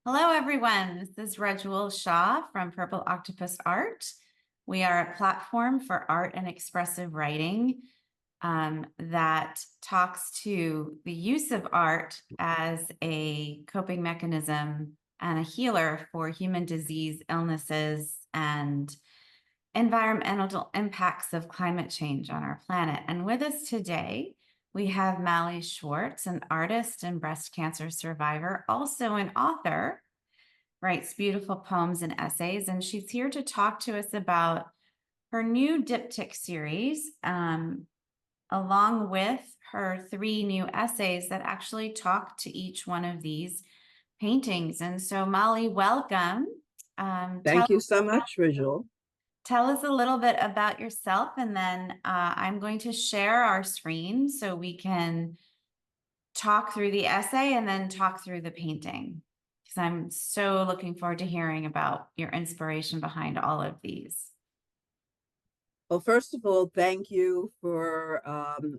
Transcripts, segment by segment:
Hello, everyone. This is Rajul Shah from Purple Octopus Art. We are a platform for art and expressive writing that talks to the use of art as a coping mechanism and a healer for human disease, illnesses, and environmental impacts of climate change on our planet. And with us today, we have Mali Schwartz, an artist and breast cancer survivor, also an author, writes beautiful poems and essays, and she's here to talk to us about her new diptych series, along with her 3 new essays that actually talk to each one of these paintings. And so, Molly, welcome. Thank you so much, Rajul. Tell us a little bit about yourself, and then I'm going to share our screen so we can talk through the essay and then talk through the painting, because I'm so looking forward to hearing about your inspiration behind all of these. Well, first of all, thank you for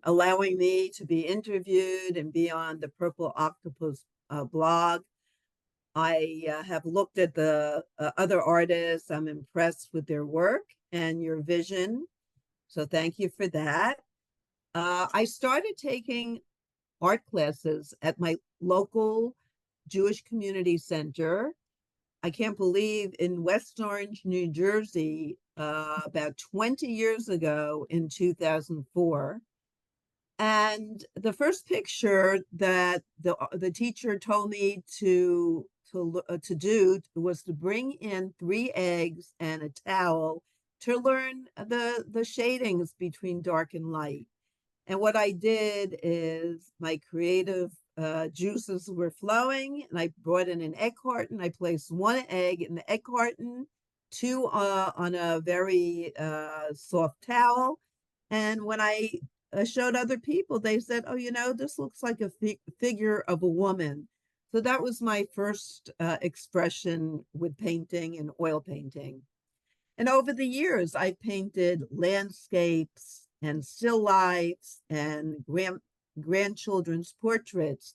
allowing me to be interviewed and be on the Purple Octopus blog. I have looked at the other artists. I'm impressed with their work and your vision. So thank you for that. I started taking art classes at my local Jewish community center. I can't believe in West Orange, New Jersey, about 20 years ago in 2004. And the first picture that the teacher told me to do was to bring in 3 eggs and a towel to learn the shadings between dark and light. And what I did is my creative juices were flowing, and I brought in an egg carton. I placed 1 egg in the egg carton, 2 on a very soft towel. And when I showed other people, they said, "Oh, this looks like a figure of a woman." So that was my first expression with painting and oil painting. And over the years, I painted landscapes and still lifes and grandchildren's portraits.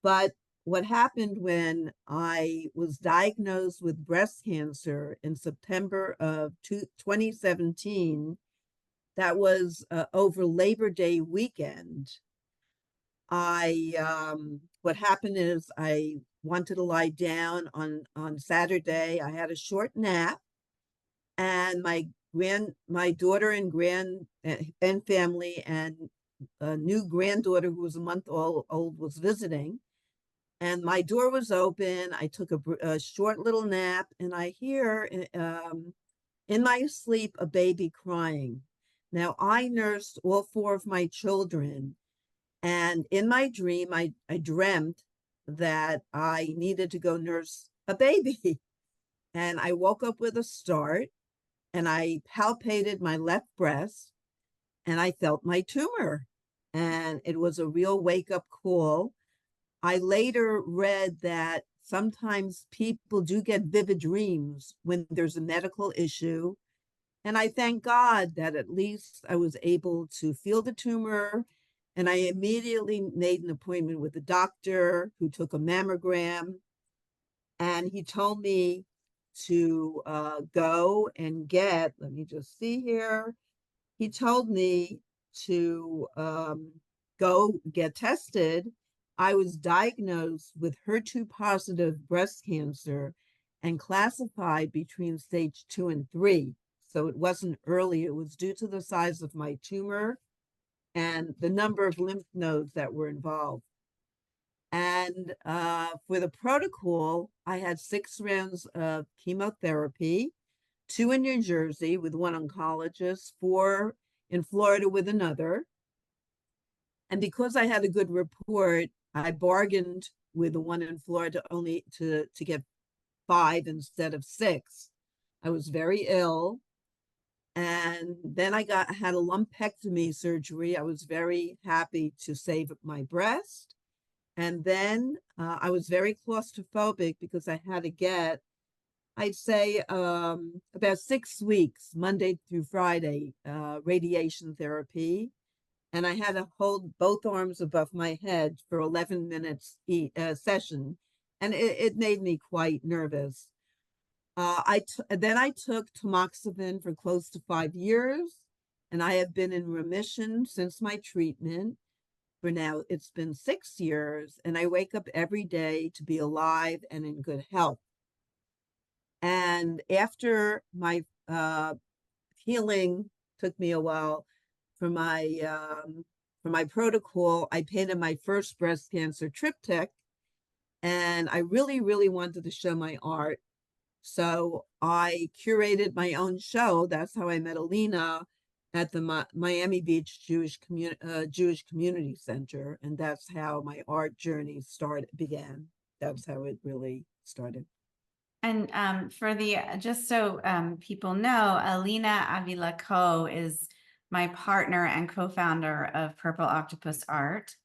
But what happened when I was diagnosed with breast cancer in September of 2017, that was over Labor Day weekend. What happened is I wanted to lie down on Saturday. I had a short nap, and my daughter and family and a new granddaughter who was a month old was visiting, and my door was open. I took a short little nap, and I hear in my sleep a baby crying. Now, I nursed all 4 of my children, and in my dream I dreamt that I needed to go nurse a baby. And I woke up with a start, and I palpated my left breast, and I felt my tumor. And it was a real wake up call. I later read that sometimes people do get vivid dreams when there's a medical issue. And I thank God that at least I was able to feel the tumor. And I immediately made an appointment with the doctor, who took a mammogram. And he told me to go and let me just see here. He told me to go get tested. I was diagnosed with HER2 positive breast cancer and classified between stage 2 and 3. So it wasn't early. It was due to the size of my tumor and the number of lymph nodes that were involved. And for the protocol, I had 6 rounds of chemotherapy, 2 in New Jersey with one oncologist, 4 in Florida with another. And because I had a good report, I bargained with the one in Florida only to get 5 instead of 6. I was very ill. And then I had a lumpectomy surgery. I was very happy to save my breast. And then I was very claustrophobic because I had to get, I'd say, about 6 weeks, Monday through Friday, radiation therapy. And I had to hold both arms above my head for 11 minutes each session. and it made me quite nervous. Then I took tamoxifen for close to 5 years, and I have been in remission since my treatment. For now, it's been 6 years, and I wake up every day to be alive and in good health. And after my healing took me a while for my protocol, I painted my first breast cancer triptych, and I really, really wanted to show my art. So I curated my own show. That's how I met Alina at the Miami Beach Jewish Community Center, and that's how my art journey began. That's how it really started. And for the just so people know, Alina Avila Co is my partner and co-founder of Purple Octopus Art.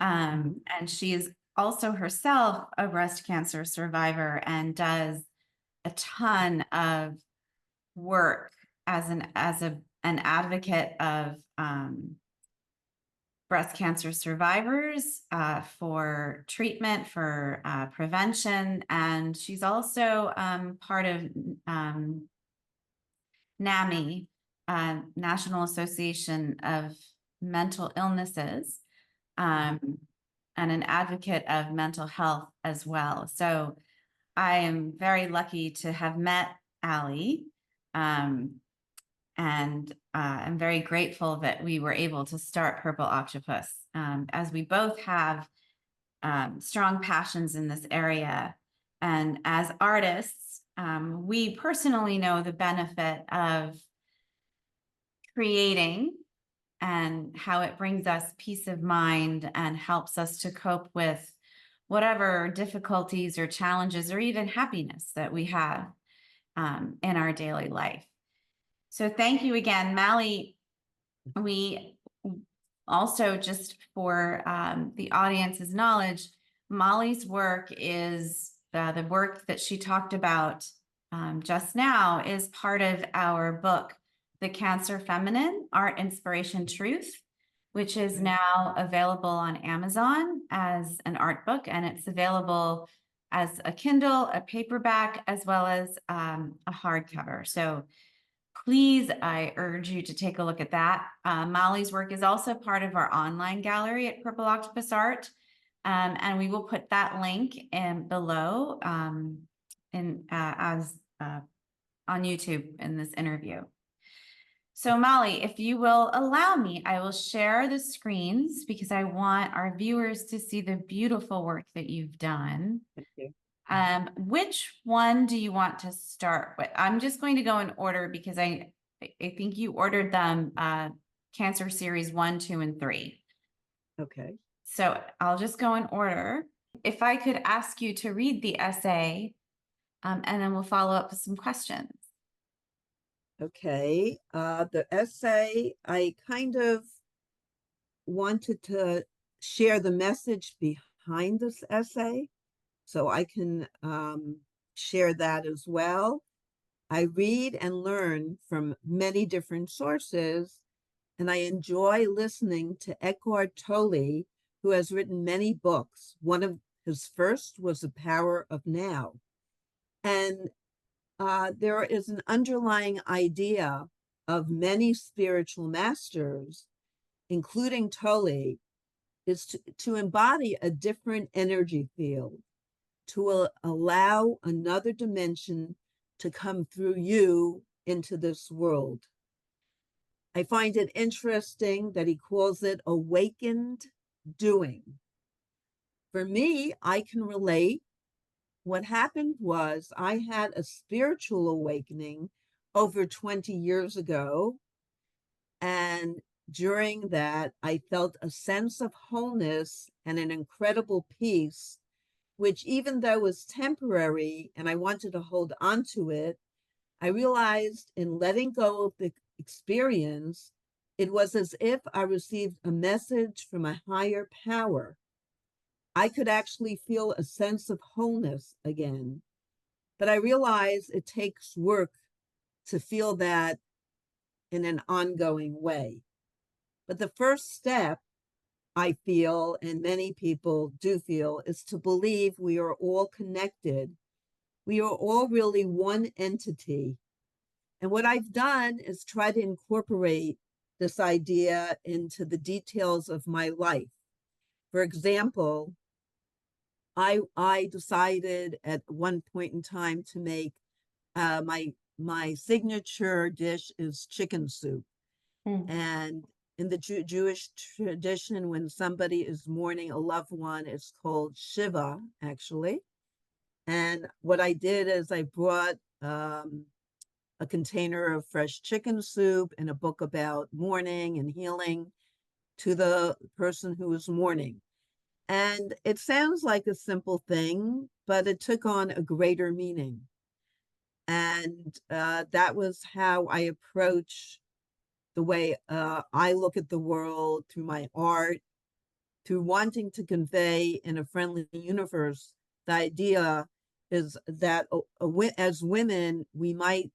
And she is also herself a breast cancer survivor and does a ton of work as an advocate of breast cancer survivors for treatment, for prevention. And she's also part of NAMI, National Association of Mental Illnesses, and an advocate of mental health as well. So I am very lucky to have met Allie. And I'm very grateful that we were able to start Purple Octopus, as we both have strong passions in this area. And as artists, we personally know the benefit of creating and how it brings us peace of mind and helps us to cope with whatever difficulties or challenges or even happiness that we have in our daily life. So thank you again, Mali. We also, just for the audience's knowledge, Molly's work is the work that she talked about just now is part of our book, The Cancer Feminine, Art, Inspiration, Truth, which is now available on Amazon as an art book, and it's available as a Kindle, a paperback, as well as a hardcover. So please, I urge you to take a look at that. Molly's work is also part of our online gallery at Purple Octopus Art. And we will put that link in below on YouTube in this interview. So Molly, if you will allow me, I will share the screens because I want our viewers to see the beautiful work that you've done. Thank you. Which one do you want to start with? I'm just going to go in order because I think you ordered them Cancer Series 1, 2, and 3. Okay. So I'll just go in order. If I could ask you to read the essay, and then we'll follow up with some questions. Okay. The essay, I kind of wanted to share the message behind this essay, so I can share that as well. I read and learn from many different sources, and I enjoy listening to Eckhart Tolle, who has written many books. One of his first was The Power of Now. And there is an underlying idea of many spiritual masters, including Tolle, is to embody a different energy field, to allow another dimension to come through you into this world. I find it interesting that he calls it awakened doing. For me, I can relate. What happened was I had a spiritual awakening over 20 years ago. And during that, I felt a sense of wholeness and an incredible peace, which, even though was temporary and I wanted to hold on to it, I realized in letting go of the experience, it was as if I received a message from a higher power. I could actually feel a sense of wholeness again. But I realize it takes work to feel that in an ongoing way. But the first step, I feel, and many people do feel, is to believe we are all connected. We are all really one entity. And what I've done is try to incorporate this idea into the details of my life. For example, I decided at one point in time to make my signature dish is chicken soup. Mm. And in the Jewish tradition, when somebody is mourning a loved one, it's called Shiva, actually. And what I did is I brought a container of fresh chicken soup and a book about mourning and healing to the person who was mourning. And it sounds like a simple thing, but it took on a greater meaning. And that was how I approach the way I look at the world through my art, through wanting to convey in a friendly universe. The idea is that as women, we might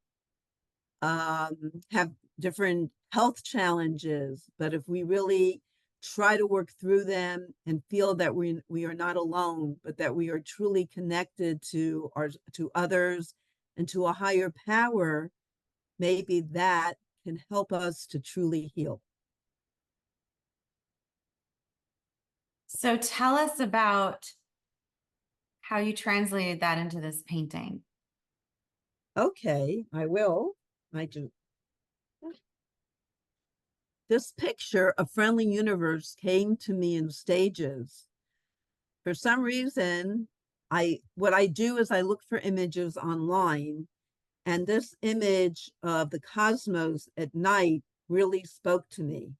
have different health challenges, but if we really try to work through them and feel that we are not alone, but that we are truly connected to others and to a higher power, maybe that can help us to truly heal. So tell us about how you translated that into this painting. Okay, I will. I do. This picture, A Friendly Universe, came to me in stages. For some reason, what I do is I look for images online, and this image of the cosmos at night really spoke to me.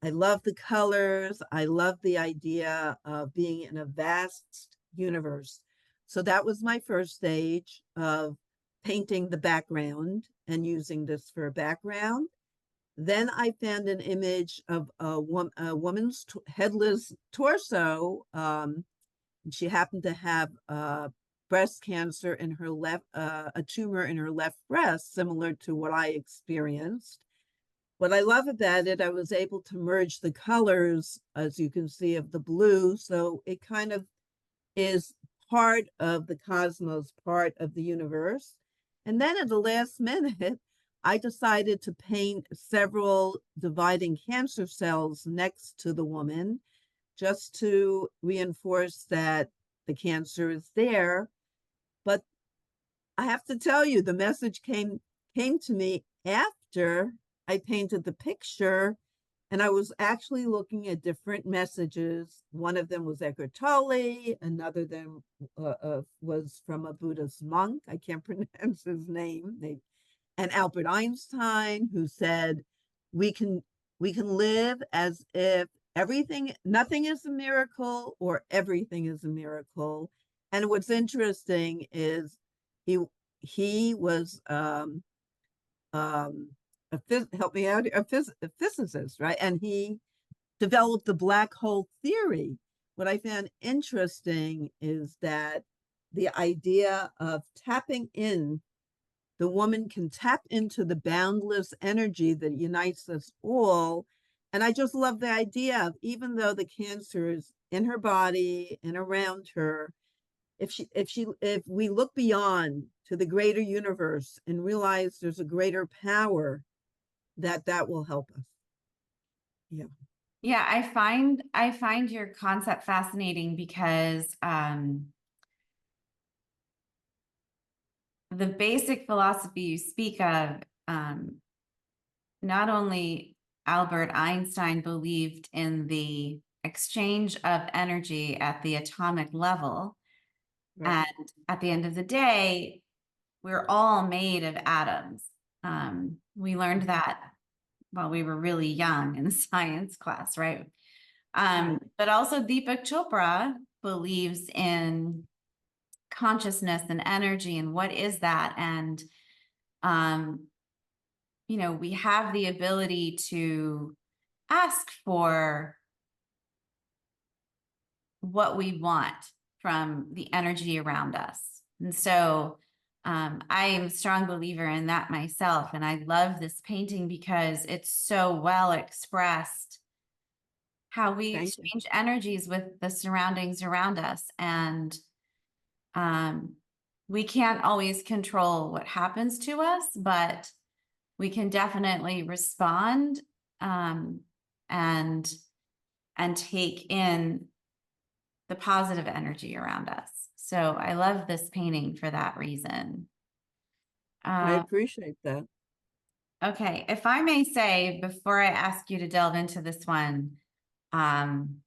I love the colors. I love the idea of being in a vast universe. So that was my first stage of painting the background and using this for a background. Then I found an image of a woman's headless torso. She happened to have breast cancer in her left, a tumor in her left breast, similar to what I experienced. What I love about it, I was able to merge the colors, as you can see, of the blue. So it kind of is part of the cosmos, part of the universe. And then at the last minute, I decided to paint several dividing cancer cells next to the woman, just to reinforce that the cancer is there. But I have to tell you, the message came to me after I painted the picture, and I was actually looking at different messages. One of them was Eckhart Tolle, another them was from a Buddhist monk. I can't pronounce his name. And Albert Einstein, who said, we can live as if nothing is a miracle or everything is a miracle. And what's interesting is he was help me out, a physicist, right? And he developed the black hole theory. What I found interesting is that the idea of tapping in, the woman can tap into the boundless energy that unites us all. And I just love the idea of, even though the cancer is in her body and around her, if we look beyond to the greater universe and realize there's a greater power, that will help us. Yeah. Yeah, I find your concept fascinating because the basic philosophy you speak of, not only Albert Einstein believed in the exchange of energy at the atomic level, Right. and at the end of the day, we're all made of atoms. We learned that while we were really young in science class, right? But also Deepak Chopra believes in consciousness and energy and what is that? And, we have the ability to ask for what we want from the energy around us. And so I am a strong believer in that myself. And I love this painting because it's so well expressed how we Thank you. exchange energies with the surroundings around us. And um, we can't always control what happens to us, but we can definitely respond um, and take in the positive energy around us. So I love this painting for that reason. I Uh, appreciate that. okay, if I may say, before I ask you to delve into this one, um,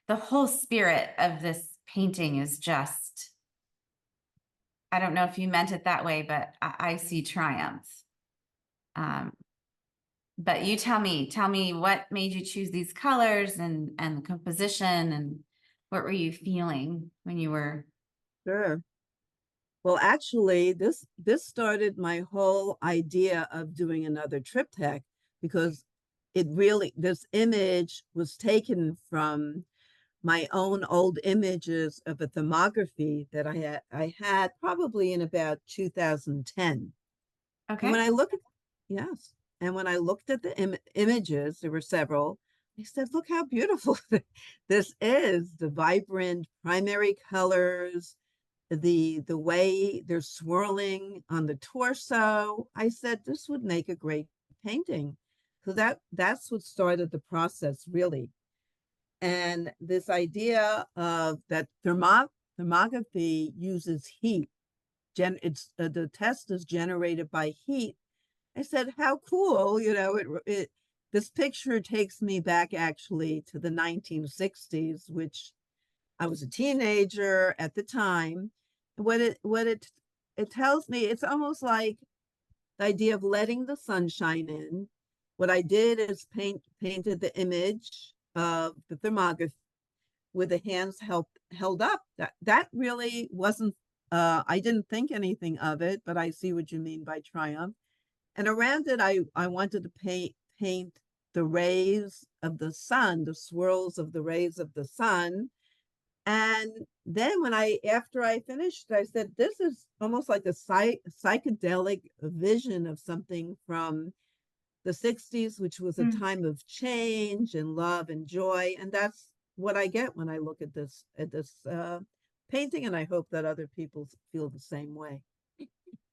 the whole spirit of this painting is just, I don't know if you meant it that way, but I see triumph. Um, but you tell me what made you choose these colors and the composition, and what were you feeling when you were. Sure. Well, actually, this started my whole idea of doing another triptych because this image was taken from my own old images of a thermography that I had probably in about 2010. And when Okay. I look at yes, and when I looked at the images, there were several. I said, "Look how beautiful this is! The vibrant primary colors, the way they're swirling on the torso." I said this would make a great painting. So that's what started the process really. And this idea of that thermography uses heat. It's the test is generated by heat. I said, "How cool!" This picture takes me back actually to the 1960s, which I was a teenager at the time. What it tells me, it's almost like the idea of letting the sunshine in. What I did is painted the image of the thermography with the hands held up. That really wasn't. I didn't think anything of it, but I see what you mean by triumph. And around it, I wanted to paint the rays of the sun, the swirls of the rays of the sun. And then after I finished, I said, this is almost like a psychedelic vision of something from the 60s, which was a Mm. time of change and love and joy. And that's what I get when I look at this painting. And I hope that other people feel the same way.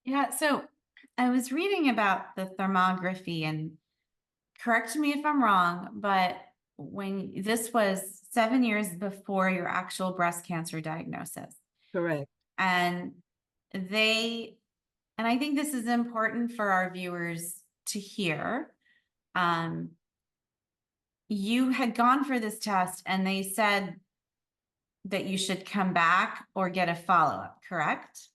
Yeah, so I was reading about the thermography, and correct me if I'm wrong, but when this was 7 years before your actual breast cancer diagnosis, Correct. and they, and I think this is important for our viewers to hear. Um, you had gone for this test, and they said that you should come back or get a follow-up, correct?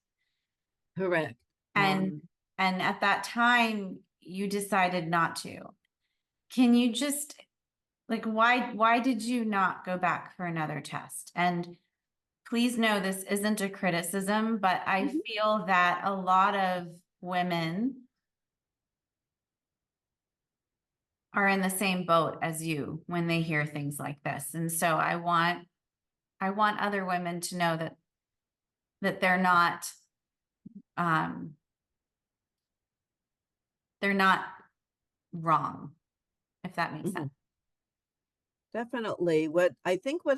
Correct. And at that time, you decided not to. Can you just, like, why did you not go back for another test? And please know this isn't a criticism, but I Mhm. feel that a lot of women are in the same boat as you when they hear things like this. And so I want other women to know that um they're not wrong, if that makes sense. Mhm. Definitely. What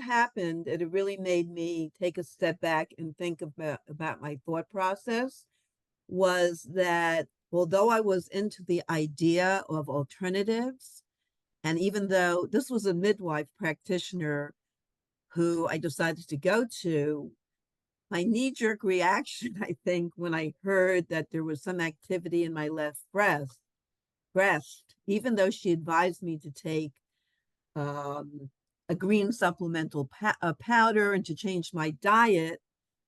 happened, it really made me take a step back and think about my thought process, was that although I was into the idea of alternatives, and even though this was a midwife practitioner who I decided to go to, my knee-jerk reaction, I think, when I heard that there was some activity in my left breast, even though she advised me to take um, a green supplemental powder and to change my diet,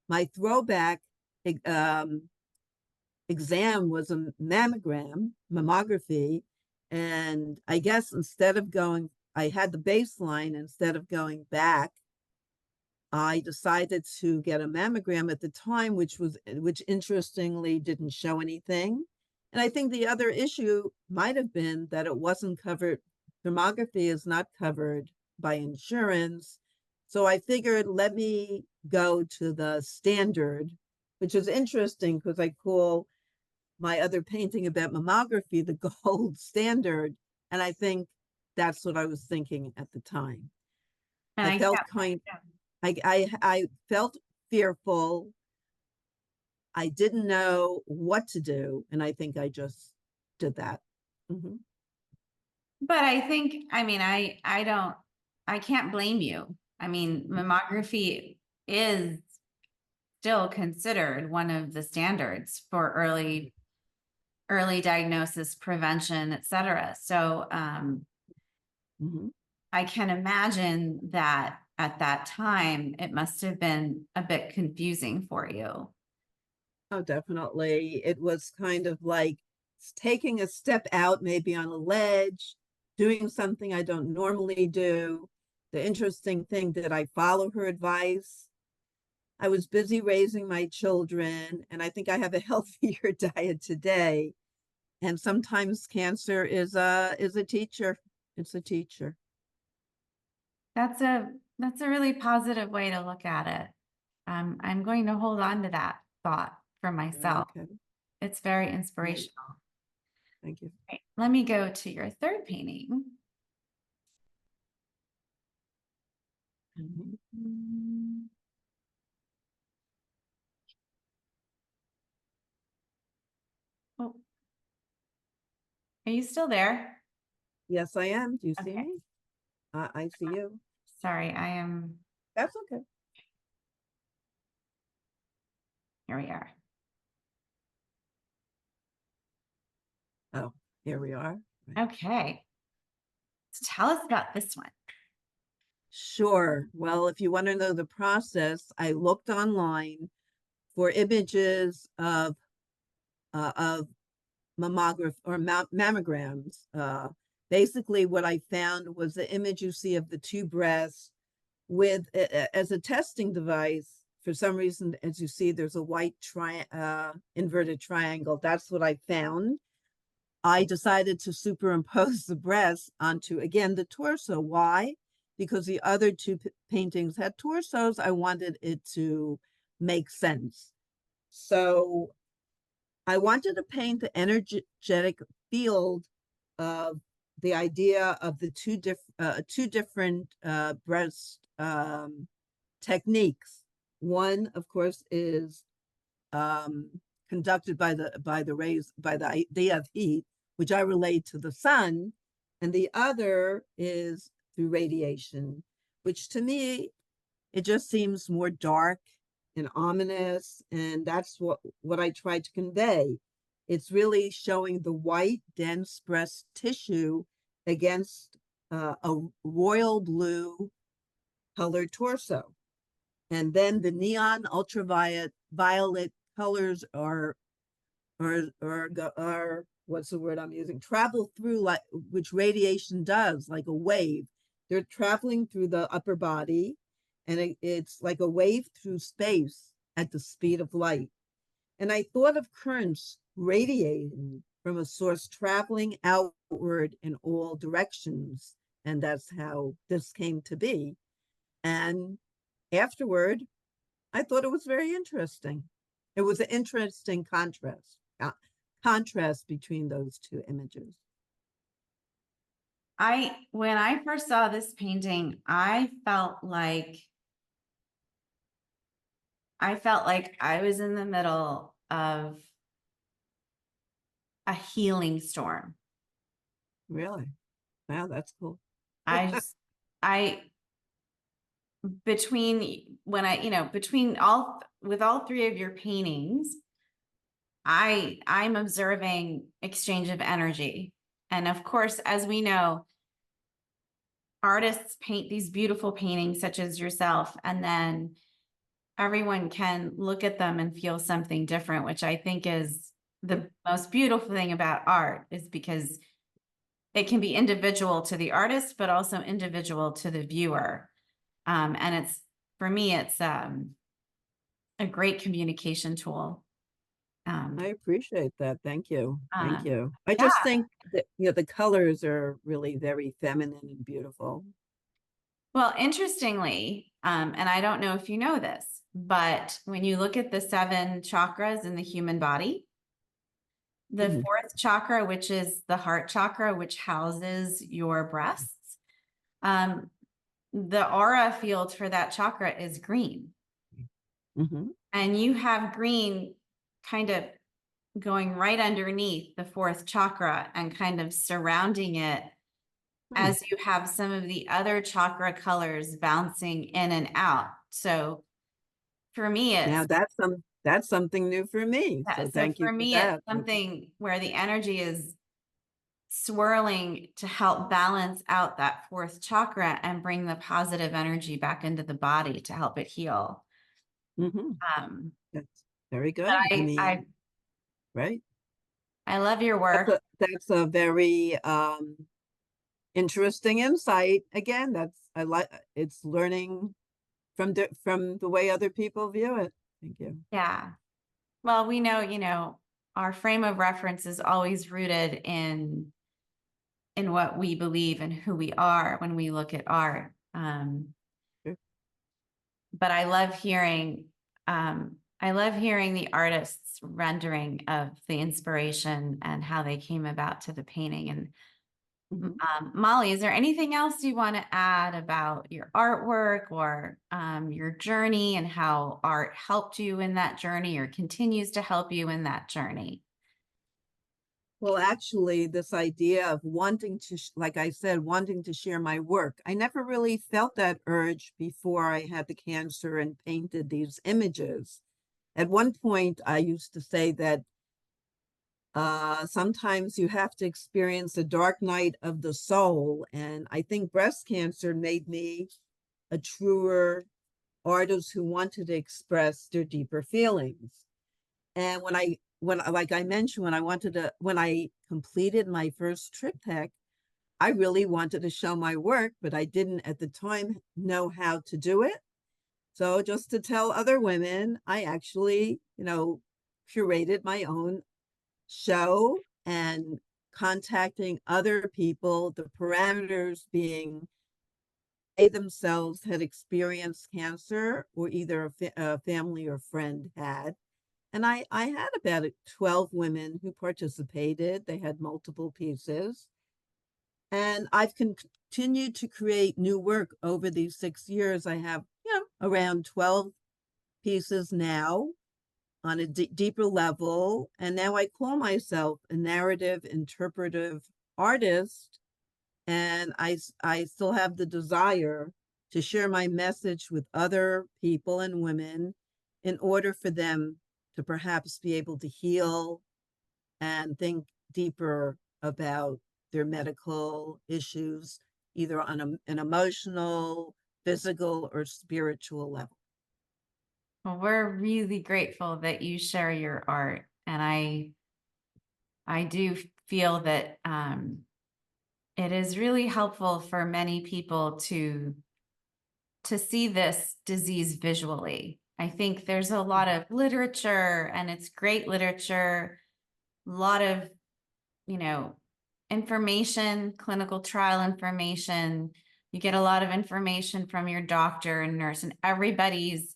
my throwback um, exam was a mammography. And I guess I had the baseline. Instead of going back, I decided to get a mammogram at the time, which interestingly didn't show anything. And I think the other issue might have been that it wasn't covered. Thermography is not covered by insurance. So I figured, let me go to the standard, which is interesting because I call my other painting about mammography the gold standard. And I think that's what I was thinking at the time. And I I felt can't, I felt fearful. I didn't know what to do, and I think I just did that. Mhm. but I think, I mean, I can't blame you. I mean, mammography is still considered one of the standards for early diagnosis, prevention, et cetera. So Mhm. I can imagine that at that time, it must have been a bit confusing for you. Oh, definitely. It was kind of like taking a step out, maybe on a ledge, doing something I don't normally do. The interesting thing, did I follow her advice? I was busy raising my children, and I think I have a healthier diet today. And sometimes cancer is a teacher. It's a teacher. That's a really positive way to look at it. I'm going to hold on to that thought for myself. Okay. It's very Right. inspirational. Thank you. Right, let me go to your third painting. Mhm. Mm. Oh, are you still there? Yes, I am. Do you see Okay, me? I see you. sorry, I am, That's okay. here we are. Oh, here we are. Right. Okay, so tell us about this one. Sure. Well, if you want to know the process, I looked online for images of mammograph or mammograms. Basically, what I found was the image you see of the two breasts with as a testing device. For some reason, as you see, there's a white inverted triangle. That's what I found. I decided to superimpose the breast onto, again, the torso. Why? Because the other two paintings had torsos. I wanted it to make sense. So I wanted to paint the energetic field of the idea of the two different breast techniques. One, of course, is um, conducted by the rays by the idea of heat, which I relate to the sun, and the other is through radiation, which to me it just seems more dark and ominous, and that's what I tried to convey. It's really showing the white, dense breast tissue against a royal blue colored torso. And then the neon violet colors are what's the word I'm using? Travel through, like, which radiation does, like a wave. They're traveling through the upper body, and it's like a wave through space at the speed of light. And I thought of currents radiating from a source traveling outward in all directions. And that's how this came to be. And afterward, I thought it was very interesting. It was an interesting contrast between those two images. When I first saw this painting, I felt like I was in the middle of a healing storm. Really? Wow, that's cool. I just, I, between when I, between all, with all three of your paintings, I'm observing exchange of energy. And of course, as we know, artists paint these beautiful paintings such as yourself, and then everyone can look at them and feel something different, which I think is the most beautiful thing about art, is because it can be individual to the artist, but also individual to the viewer. And it's, for me, it's a great communication tool. I appreciate that. Thank you. Thank Um, you. I yeah. just think that, the colors are really very feminine and beautiful. Well, interestingly, and I don't know if you know this, but when you look at the 7 chakras in the human body, the fourth chakra, which is the heart chakra, which houses your breasts. The aura field for that chakra is green. Mm-hmm. And you have green kind of going right underneath the fourth chakra and kind of surrounding it as you have some of the other chakra colors bouncing in and out. So for me, Now it's that's something new for me. So thank you for for me, it's that. something where the energy is swirling to help balance out that fourth chakra and bring the positive energy back into the body to help it heal. Mm-hmm. Um, That's very good. I mean, right. I love your work. That's a very interesting insight. Again, I like it's learning from the way other people view it. Thank you. Yeah. Well, we know, our frame of reference is always rooted in what we believe and who we are when we look at art. Sure. But I love hearing the artist's rendering of the inspiration and how they came about to the painting. And Molly, is there anything else you want to add about your artwork or your journey and how art helped you in that journey or continues to help you in that journey? Well, actually, this idea of wanting to, like I said, wanting to share my work, I never really felt that urge before I had the cancer and painted these images. At one point, I used to say that sometimes you have to experience a dark night of the soul. And I think breast cancer made me a truer artist who wanted to express their deeper feelings. And like I mentioned, when I completed my first triptych, I really wanted to show my work, but I didn't at the time know how to do it. So just to tell other women, I actually, curated my own show and contacting other people, the parameters being they themselves had experienced cancer or either a family or friend had. And I had about 12 women who participated. They had multiple pieces. And I've continued to create new work over these 6 years. I have, around 12 pieces now on a deeper level. And now I call myself a narrative interpretive artist. And I still have the desire to share my message with other people and women in order for them to perhaps be able to heal and think deeper about their medical issues, either on an emotional, physical, or spiritual level. Well, we're really grateful that you share your art. And I do feel that it is really helpful for many people to see this disease visually. I think there's a lot of literature and it's great literature, a lot of, information, clinical trial information. You get a lot of information from your doctor and nurse and everyone's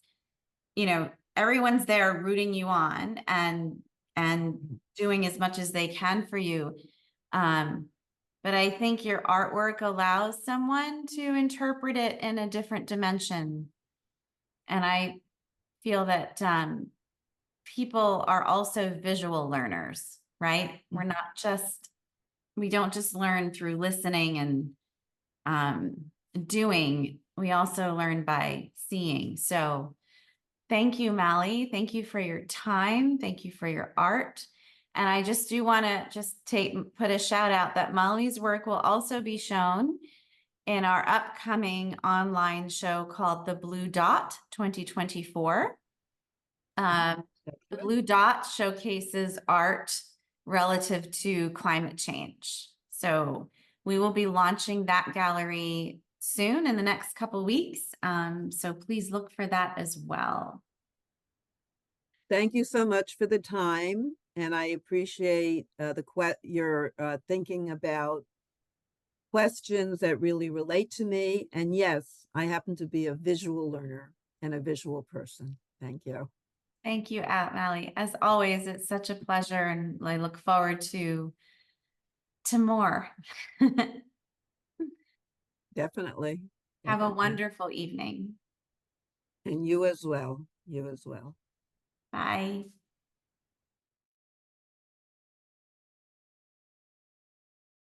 there rooting you on and doing as much as they can for you. But I think your artwork allows someone to interpret it in a different dimension. And I feel that people are also visual learners, right? We don't just learn through listening and doing. We also learn by seeing. So thank you, Mali. Thank you for your time. Thank you for your art. And I just do want to put a shout out that Mali's work will also be shown in our upcoming online show called The Blue Dot 2024. The Blue Dot showcases art relative to climate change. So we will be launching that gallery soon in the next couple of weeks. So please look for that as well. Thank you so much for the time, and I appreciate your thinking about questions that really relate to me. And yes, I happen to be a visual learner and a visual person. Thank you. Thank you, Mally. As always, it's such a pleasure, and I look forward to more. Definitely. Have a Definitely. wonderful evening. And you as well. You as well. Bye.